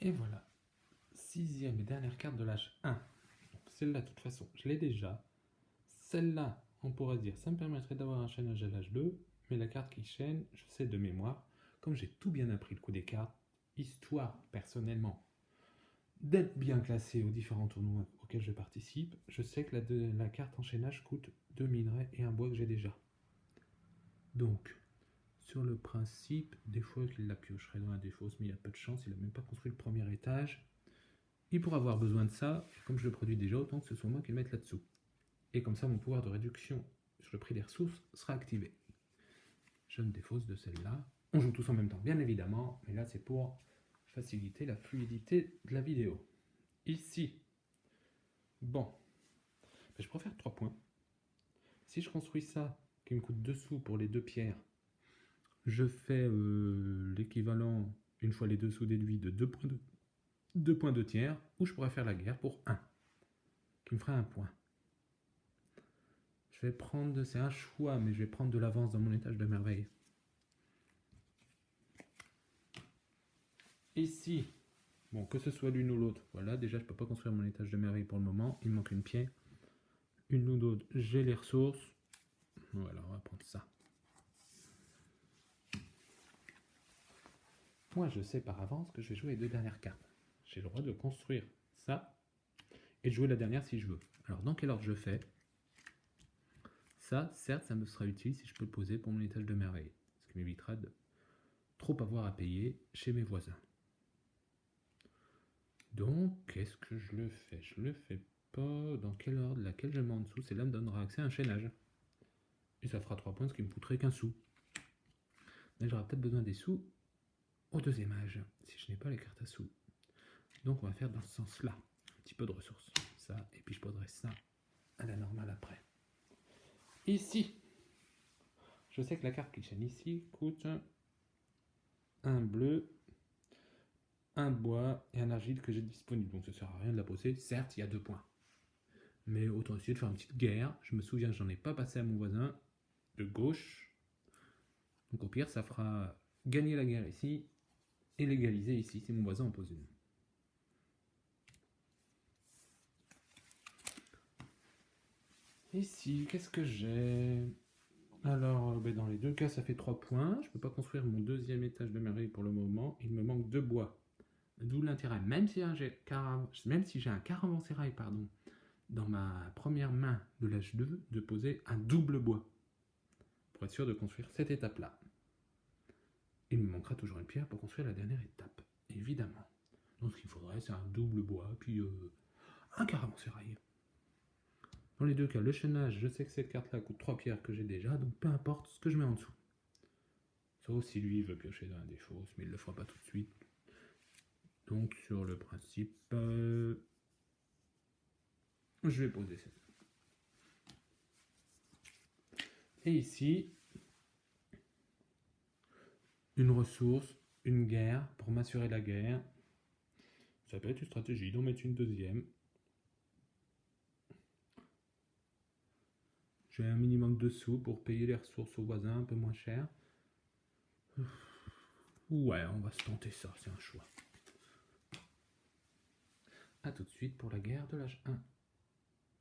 Et voilà, sixième et dernière carte de l'âge 1. Celle-là, de toute façon, je l'ai déjà. Celle-là, on pourrait dire, ça me permettrait d'avoir un chaînage à l'âge 2, mais la carte qui chaîne, je sais de mémoire, comme j'ai tout bien appris le coup des cartes, histoire, personnellement, d'être bien classé aux différents tournois auxquels je participe, je sais que la carte enchaînage coûte 2 minerais et un bois que j'ai déjà. Donc, sur le principe, des fois qu'il la piocherait dans la défausse, mais il y a peu de chance, il n'a même pas construit le premier étage. Il pourra avoir besoin de ça, et comme je le produis déjà, autant que ce soit moi qui le mette là-dessous. Et comme ça, mon pouvoir de réduction sur le prix des ressources sera activé. Je me défausse de celle-là. On joue tous en même temps, bien évidemment, mais là, c'est pour faciliter la fluidité de la vidéo. Ici, bon, je préfère 3 points. Si je construis ça, qui me coûte 2 sous pour les 2 pierres, je fais l'équivalent, une fois les 2 sous déduits, de 2 points de tiers, ou je pourrais faire la guerre pour 1, qui me ferait 1 point. Je vais prendre, c'est un choix, mais je vais prendre de l'avance dans mon étage de merveille. Ici, bon, que ce soit l'une ou l'autre, voilà, déjà je peux pas construire mon étage de merveille pour le moment, il me manque une pierre. Une ou l'autre, j'ai les ressources. Voilà, on va prendre ça. Moi, je sais par avance que je vais jouer les 2 dernières cartes. J'ai le droit de construire ça et de jouer la dernière si je veux. Alors, dans quel ordre je fais? Ça, certes, ça me sera utile si je peux le poser pour mon étage de merveille, ce qui m'évitera de trop avoir à payer chez mes voisins. Donc, qu'est-ce que je le fais? Je le fais pas dans quel ordre? Laquelle je mets en dessous? Celle-là me donnera accès à un chaînage. Et ça fera 3 points, ce qui me coûterait qu'un sou. Mais j'aurai peut-être besoin des sous au deuxième âge, si je n'ai pas les cartes à sous. Donc on va faire dans ce sens-là, un petit peu de ressources. Ça, et puis je poserai ça à la normale après. Ici, je sais que la carte qui chaîne ici coûte un bleu, un bois et un argile que j'ai disponible. Donc ça ne sert à rien de la poser. Certes, il y a 2 points. Mais autant essayer de faire une petite guerre. Je me souviens que j'en ai pas passé à mon voisin de gauche. Donc au pire, ça fera gagner la guerre ici et l'égaliser ici si mon voisin en pose une. Ici, qu'est-ce que j'ai? Alors, dans les 2 cas, ça fait 3 points. Je ne peux pas construire mon deuxième étage de merveille pour le moment. Il me manque 2 bois. D'où l'intérêt, même si j'ai un caravansérail dans ma première main de l'âge 2, de poser un double bois. Pour être sûr de construire cette étape-là. Il me manquera toujours une pierre pour construire la dernière étape, évidemment. Donc ce qu'il faudrait, c'est un double bois, puis un caravansérail. Dans les 2 cas, le chaînage, je sais que cette carte-là coûte 3 pierres que j'ai déjà, donc peu importe ce que je mets en dessous. Sauf si lui veut piocher dans la défausse, mais il ne le fera pas tout de suite. Donc sur le principe, je vais poser ça. Et ici, une ressource, une guerre, pour m'assurer la guerre. Ça peut être une stratégie d'en mettre une deuxième. J'ai un minimum de sous pour payer les ressources aux voisins un peu moins cher. Ouais, on va se tenter ça, c'est un choix. A tout de suite pour la guerre de l'âge 1.